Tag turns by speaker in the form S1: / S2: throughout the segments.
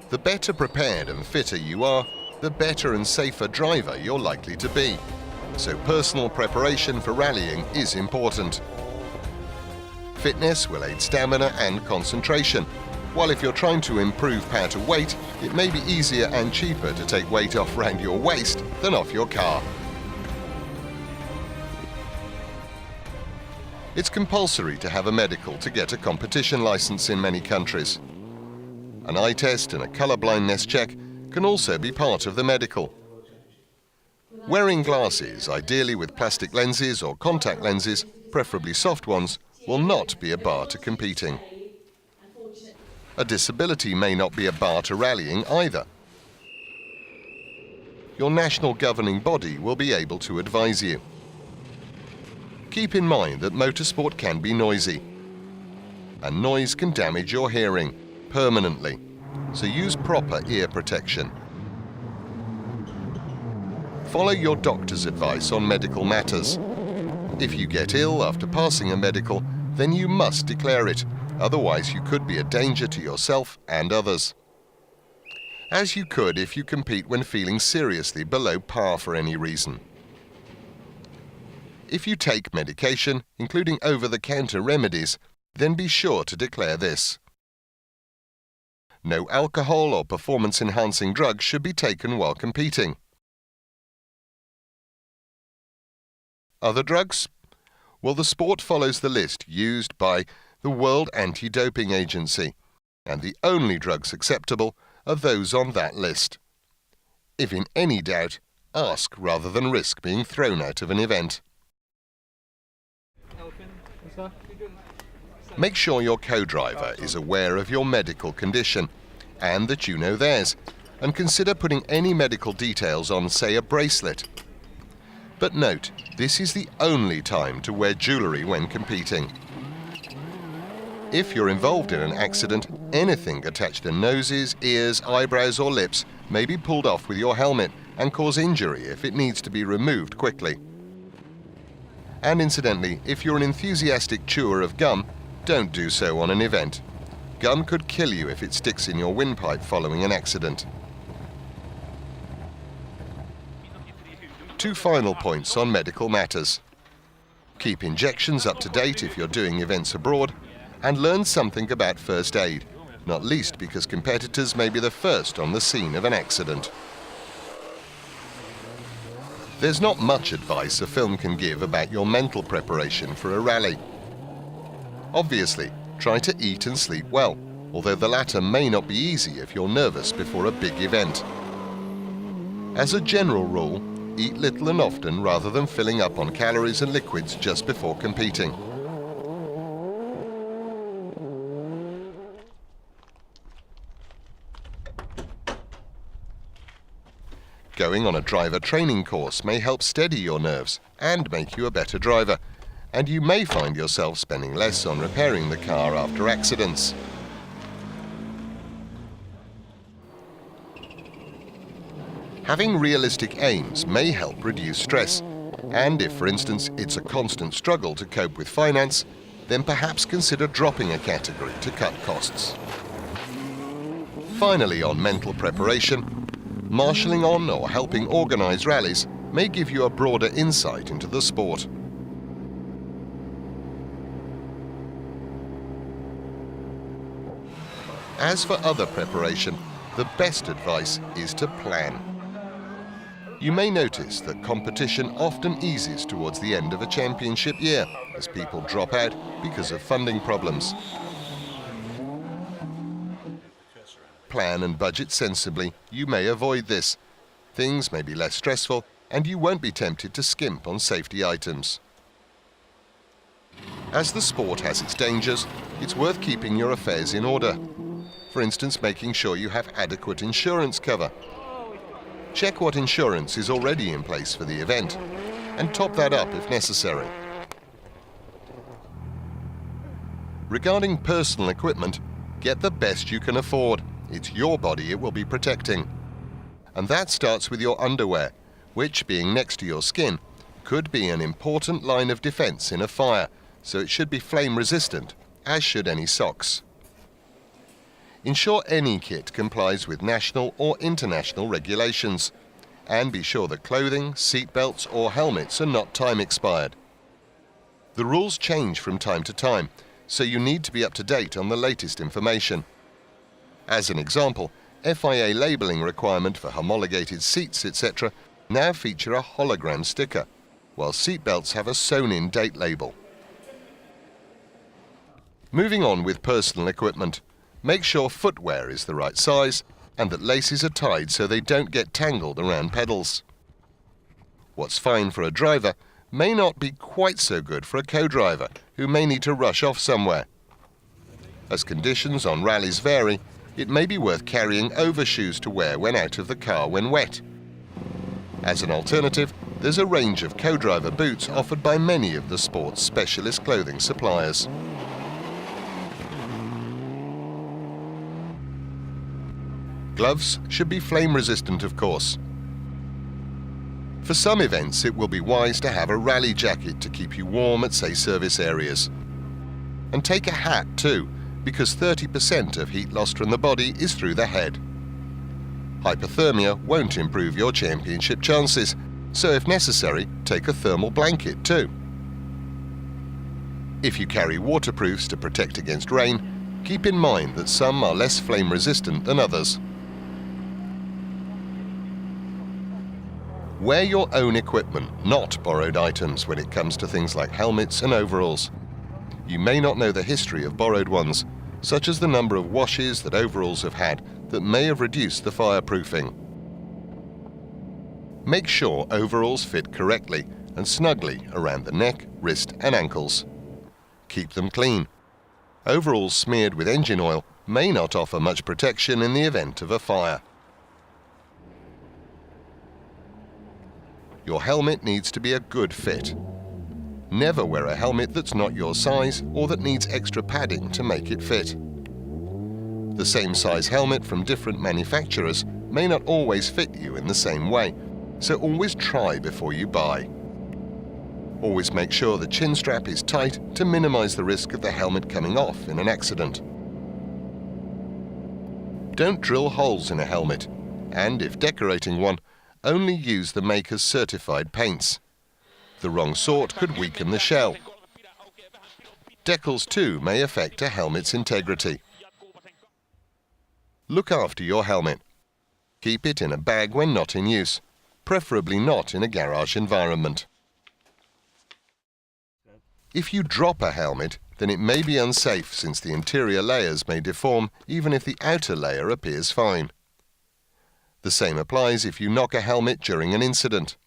S1: The better prepared and fitter you are, the better and safer driver you're likely to be. So personal preparation for rallying is important. Fitness will aid stamina and concentration, while if you're trying to improve power to weight, it may be easier and cheaper to take weight off round your waist than off your car. It's compulsory to have a medical to get a competition license in many countries. An eye test and a colour blindness check can also be part of the medical. Wearing glasses, ideally with plastic lenses or contact lenses, preferably soft ones, will not be a bar to competing. A disability may not be a bar to rallying either. Your national governing body will be able to advise you. Keep in mind that motorsport can be noisy, and noise can damage your hearing permanently, so use proper ear protection. Follow your doctor's advice on medical matters. If you get ill after passing a medical, then you must declare it, otherwise you could be a danger to yourself and others. As you could if you compete when feeling seriously below par for any reason. If you take medication, including over-the-counter remedies, then be sure to declare this. No alcohol or performance-enhancing drugs should be taken while competing. Other drugs? Well, the sport follows the list used by the World Anti-Doping Agency, and the only drugs acceptable are those on that list. If in any doubt, ask rather than risk being thrown out of an event. Make sure your co-driver is aware of your medical condition and that you know theirs, and consider putting any medical details on, say, a bracelet. But note, this is the only time to wear jewellery when competing. If you're involved in an accident, anything attached to noses, ears, eyebrows or lips may be pulled off with your helmet and cause injury if it needs to be removed quickly. And incidentally, if you're an enthusiastic chewer of gum, don't do so on an event. Gum could kill you if it sticks in your windpipe following an accident. 2 final points on medical matters. Keep injections up to date if you're doing events abroad, and learn something about first aid, not least because competitors may be the first on the scene of an accident. There's not much advice a film can give about your mental preparation for a rally. Obviously, try to eat and sleep well, although the latter may not be easy if you're nervous before a big event. As a general rule, eat little and often rather than filling up on calories and liquids just before competing. Going on a driver training course may help steady your nerves and make you a better driver, and you may find yourself spending less on repairing the car after accidents. Having realistic aims may help reduce stress, and if, for instance, it's a constant struggle to cope with finance, then perhaps consider dropping a category to cut costs. Finally, on mental preparation, marshalling on or helping organise rallies may give you a broader insight into the sport. As for other preparation, the best advice is to plan. You may notice that competition often eases towards the end of a championship year as people drop out because of funding problems. Plan and budget sensibly, you may avoid this. Things may be less stressful and you won't be tempted to skimp on safety items. As the sport has its dangers, it's worth keeping your affairs in order. For instance, making sure you have adequate insurance cover. Check what insurance is already in place for the event and top that up if necessary. Regarding personal equipment, get the best you can afford. It's your body it will be protecting. And that starts with your underwear, which, being next to your skin, could be an important line of defense in a fire, so it should be flame resistant, as should any socks. Ensure any kit complies with national or international regulations, and be sure that clothing, seat belts or helmets are not time expired. The rules change from time to time, so you need to be up to date on the latest information. As an example, FIA labelling requirement for homologated seats, etc. now feature a hologram sticker, while seat belts have a sewn-in date label. Moving on with personal equipment, make sure footwear is the right size and that laces are tied so they don't get tangled around pedals. What's fine for a driver may not be quite so good for a co-driver who may need to rush off somewhere. As conditions on rallies vary, it may be worth carrying overshoes to wear when out of the car when wet. As an alternative, there's a range of co-driver boots offered by many of the sports specialist clothing suppliers. Gloves should be flame resistant, of course. For some events, it will be wise to have a rally jacket to keep you warm at, say, service areas. And take a hat too, because 30% of heat lost from the body is through the head. Hypothermia won't improve your championship chances, so if necessary, take a thermal blanket too. If you carry waterproofs to protect against rain, keep in mind that some are less flame resistant than others. Wear your own equipment, not borrowed items, when it comes to things like helmets and overalls. You may not know the history of borrowed ones, such as the number of washes that overalls have had that may have reduced the fireproofing. Make sure overalls fit correctly and snugly around the neck, wrist and ankles. Keep them clean. Overalls smeared with engine oil may not offer much protection in the event of a fire. Your helmet needs to be a good fit. Never wear a helmet that's not your size or that needs extra padding to make it fit. The same size helmet from different manufacturers may not always fit you in the same way, so always try before you buy. Always make sure the chin strap is tight to minimize the risk of the helmet coming off in an accident. Don't drill holes in a helmet, and if decorating one, only use the maker's certified paints. The wrong sort could weaken the shell. Decals too may affect a helmet's integrity. Look after your helmet. Keep it in a bag when not in use, preferably not in a garage environment. If you drop a helmet, then it may be unsafe since the interior layers may deform even if the outer layer appears fine. The same applies if you knock a helmet during an incident.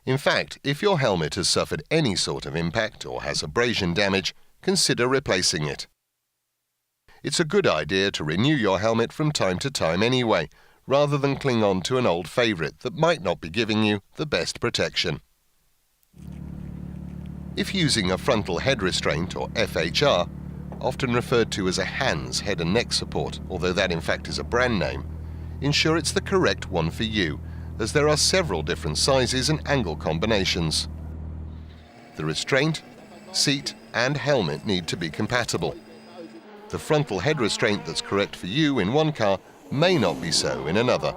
S1: In fact, if your helmet has suffered any sort of impact or has abrasion damage, consider replacing it. It's a good idea to renew your helmet from time to time anyway, rather than cling on to an old favourite that might not be giving you the best protection. If using a frontal head restraint, or FHR, often referred to as a HANS head and neck support, although that in fact is a brand name, ensure it's the correct one for you, as there are several different sizes and angle combinations. The restraint, seat and helmet need to be compatible. The frontal head restraint that's correct for you in one car may not be so in another.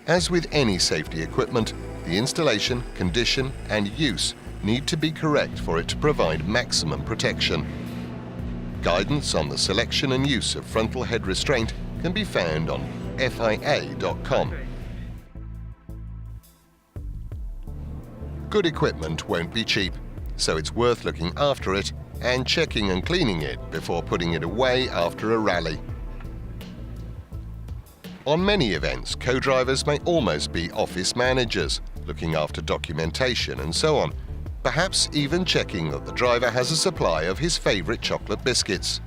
S1: As with any safety equipment, the installation, condition and use need to be correct for it to provide maximum protection. Guidance on the selection and use of frontal head restraint can be found on FIA.com. Good equipment won't be cheap, so it's worth looking after it and checking and cleaning it before putting it away after a rally. On many events, co-drivers may almost be office managers, looking after documentation and so on, perhaps even checking that the driver has a supply of his favourite chocolate biscuits.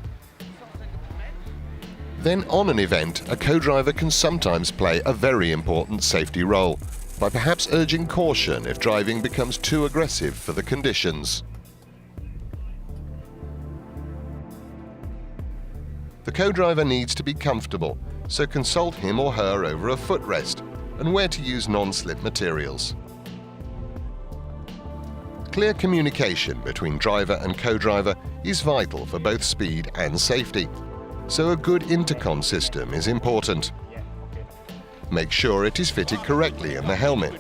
S1: Then on an event, a co-driver can sometimes play a very important safety role, by perhaps urging caution if driving becomes too aggressive for the conditions. The co-driver needs to be comfortable, so consult him or her over a footrest and where to use non-slip materials. Clear communication between driver and co-driver is vital for both speed and safety, so a good intercom system is important. Make sure it is fitted correctly in the helmet.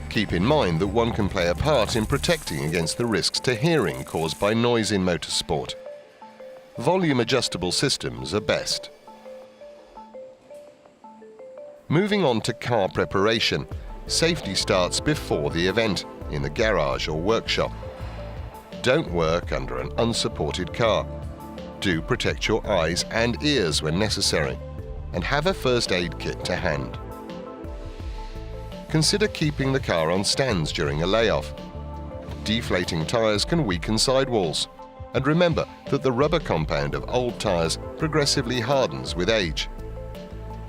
S1: Keep in mind that one can play a part in protecting against the risks to hearing caused by noise in motorsport. Volume adjustable systems are best. Moving on to car preparation, safety starts before the event, in the garage or workshop. Don't work under an unsupported car. Do protect your eyes and ears when necessary, and have a first aid kit to hand. Consider keeping the car on stands during a layoff. Deflating tyres can weaken sidewalls, and remember that the rubber compound of old tyres progressively hardens with age.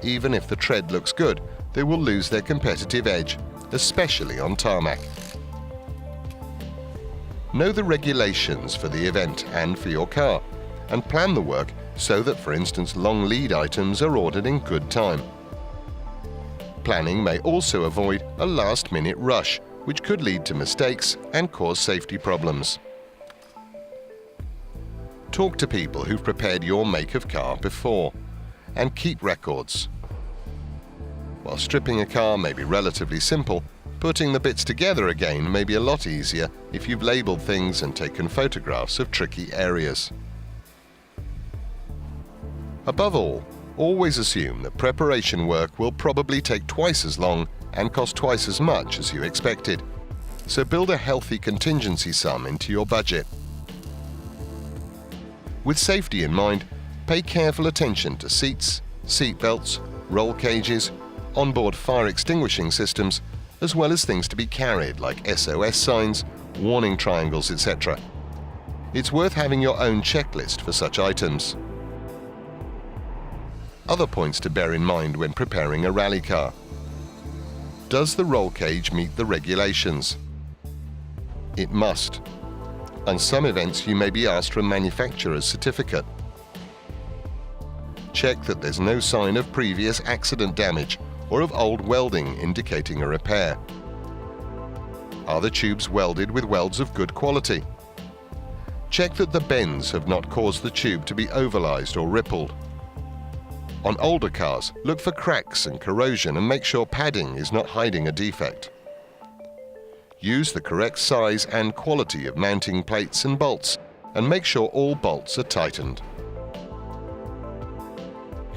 S1: Even if the tread looks good, they will lose their competitive edge, especially on tarmac. Know the regulations for the event and for your car, and plan the work so that, for instance, long lead items are ordered in good time. Planning may also avoid a last-minute rush, which could lead to mistakes and cause safety problems. Talk to people who've prepared your make of car before, and keep records. While stripping a car may be relatively simple, putting the bits together again may be a lot easier if you've labelled things and taken photographs of tricky areas. Above all, always assume that preparation work will probably take twice as long and cost twice as much as you expected, so build a healthy contingency sum into your budget. With safety in mind, pay careful attention to seats, seat belts, roll cages, onboard fire extinguishing systems, as well as things to be carried like SOS signs, warning triangles, etc. It's worth having your own checklist for such items. Other points to bear in mind when preparing a rally car. Does the roll cage meet the regulations? It must. On some events you may be asked for a manufacturer's certificate. Check that there's no sign of previous accident damage or of old welding indicating a repair. Are the tubes welded with welds of good quality? Check that the bends have not caused the tube to be ovalized or rippled. On older cars, look for cracks and corrosion and make sure padding is not hiding a defect. Use the correct size and quality of mounting plates and bolts, and make sure all bolts are tightened.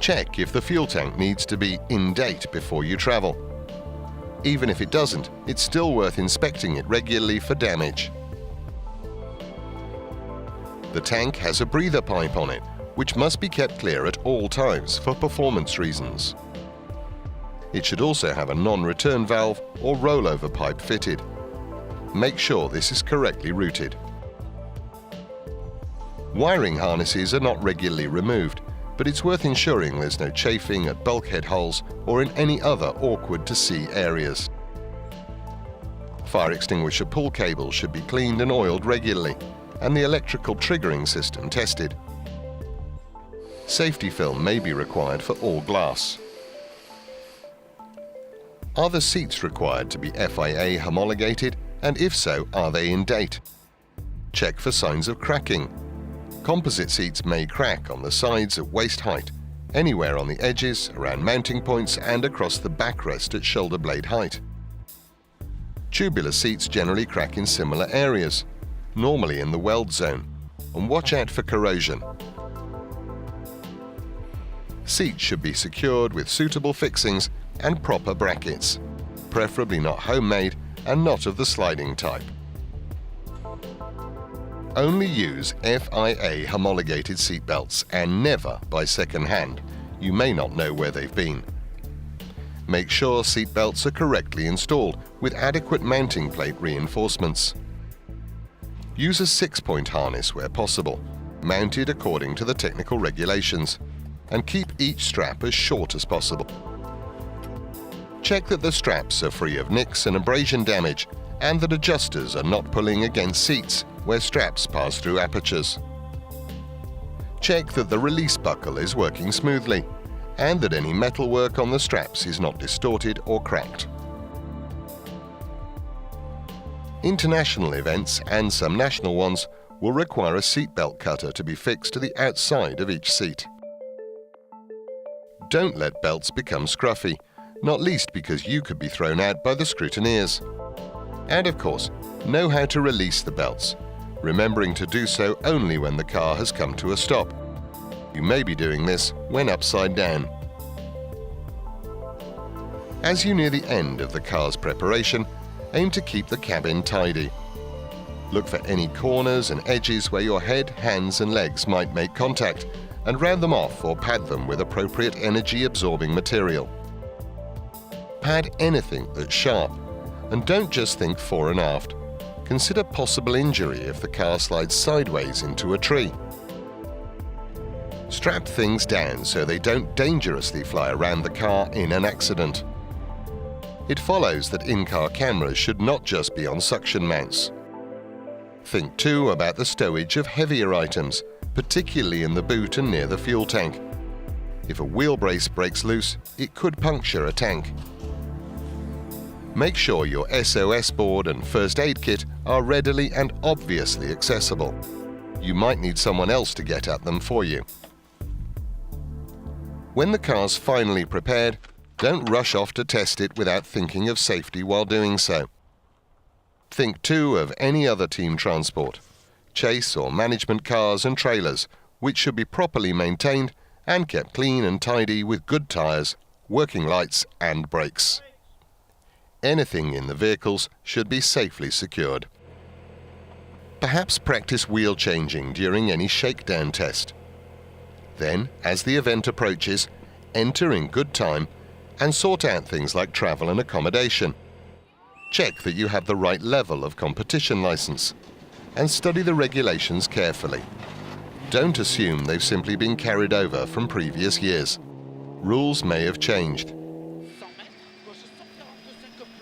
S1: Check if the fuel tank needs to be in date before you travel. Even if it doesn't, it's still worth inspecting it regularly for damage. The tank has a breather pipe on it, which must be kept clear at all times for performance reasons. It should also have a non-return valve or rollover pipe fitted. Make sure this is correctly routed. Wiring harnesses are not regularly removed, but it's worth ensuring there's no chafing at bulkhead holes or in any other awkward-to-see areas. Fire extinguisher pull cables should be cleaned and oiled regularly, and the electrical triggering system tested. Safety film may be required for all glass. Are the seats required to be FIA homologated, and if so, are they in date? Check for signs of cracking. Composite seats may crack on the sides at waist height, anywhere on the edges, around mounting points and across the backrest at shoulder blade height. Tubular seats generally crack in similar areas, normally in the weld zone, and watch out for corrosion. Seats should be secured with suitable fixings and proper brackets, preferably not homemade and not of the sliding type. Only use FIA homologated seatbelts and never buy second-hand. You may not know where they've been. Make sure seatbelts are correctly installed with adequate mounting plate reinforcements. Use a 6-point harness where possible, mounted according to the technical regulations, and keep each strap as short as possible. Check that the straps are free of nicks and abrasion damage, and that adjusters are not pulling against seats where straps pass through apertures. Check that the release buckle is working smoothly, and that any metalwork on the straps is not distorted or cracked. International events, and some national ones, will require a seatbelt cutter to be fixed to the outside of each seat. Don't let belts become scruffy, not least because you could be thrown out by the scrutineers. And of course, know how to release the belts, remembering to do so only when the car has come to a stop. You may be doing this when upside down. As you near the end of the car's preparation, aim to keep the cabin tidy. Look for any corners and edges where your head, hands and legs might make contact, and round them off or pad them with appropriate energy-absorbing material. Pad anything that's sharp, and don't just think fore and aft. Consider possible injury if the car slides sideways into a tree. Strap things down so they don't dangerously fly around the car in an accident. It follows that in-car cameras should not just be on suction mounts. Think too about the stowage of heavier items, particularly in the boot and near the fuel tank. If a wheel brace breaks loose, it could puncture a tank. Make sure your SOS board and first aid kit are readily and obviously accessible. You might need someone else to get at them for you. When the car's finally prepared, don't rush off to test it without thinking of safety while doing so. Think too of any other team transport, chase or management cars and trailers, which should be properly maintained and kept clean and tidy with good tyres, working lights and brakes. Anything in the vehicles should be safely secured. Perhaps practice wheel changing during any shakedown test. Then, as the event approaches, enter in good time and sort out things like travel and accommodation. Check that you have the right level of competition license and study the regulations carefully. Don't assume they've simply been carried over from previous years. Rules may have changed.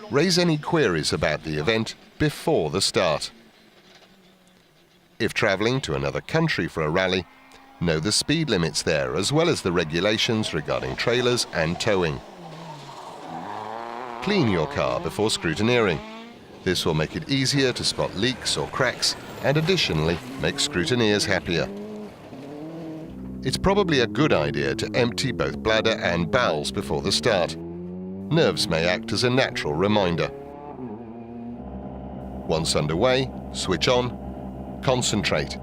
S1: Raise any queries about the event before the start. If traveling to another country for a rally, know the speed limits there as well as the regulations regarding trailers and towing. Clean your car before scrutineering. This will make it easier to spot leaks or cracks and additionally make scrutineers happier. It's probably a good idea to empty both bladder and bowels before the start. Nerves may act as a natural reminder. Once underway, switch on, concentrate,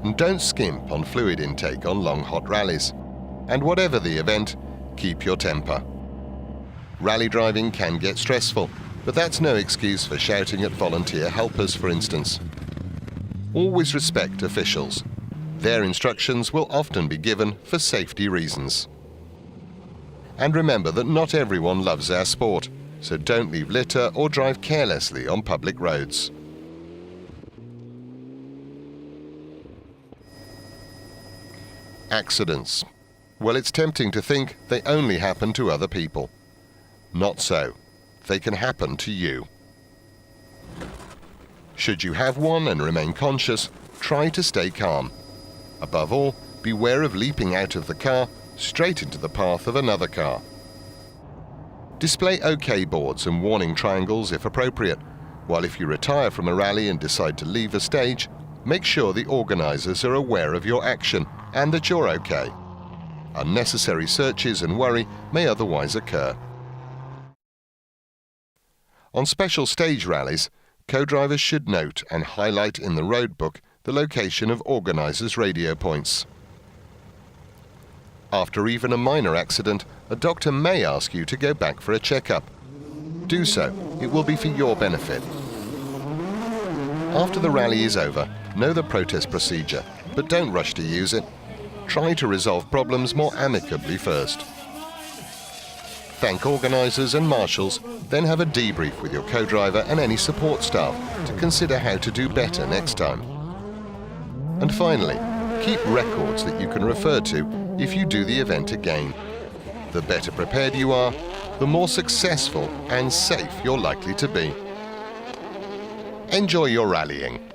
S1: and don't skimp on fluid intake on long hot rallies. And whatever the event, keep your temper. Rally driving can get stressful, but that's no excuse for shouting at volunteer helpers, for instance. Always respect officials. Their instructions will often be given for safety reasons. And remember that not everyone loves our sport, so don't leave litter or drive carelessly on public roads. Accidents. Well, it's tempting to think they only happen to other people. Not so. They can happen to you. Should you have one and remain conscious, try to stay calm. Above all, beware of leaping out of the car straight into the path of another car. Display OK boards and warning triangles if appropriate, while if you retire from a rally and decide to leave a stage, make sure the organisers are aware of your action and that you're OK. Unnecessary searches and worry may otherwise occur. On special stage rallies, co-drivers should note and highlight in the road book the location of organisers' radio points. After even a minor accident, a doctor may ask you to go back for a checkup. Do so, it will be for your benefit. After the rally is over, know the protest procedure, but don't rush to use it. Try to resolve problems more amicably first. Thank organisers and marshals, then have a debrief with your co-driver and any support staff to consider how to do better next time. And finally, keep records that you can refer to if you do the event again. The better prepared you are, the more successful and safe you're likely to be. Enjoy your rallying.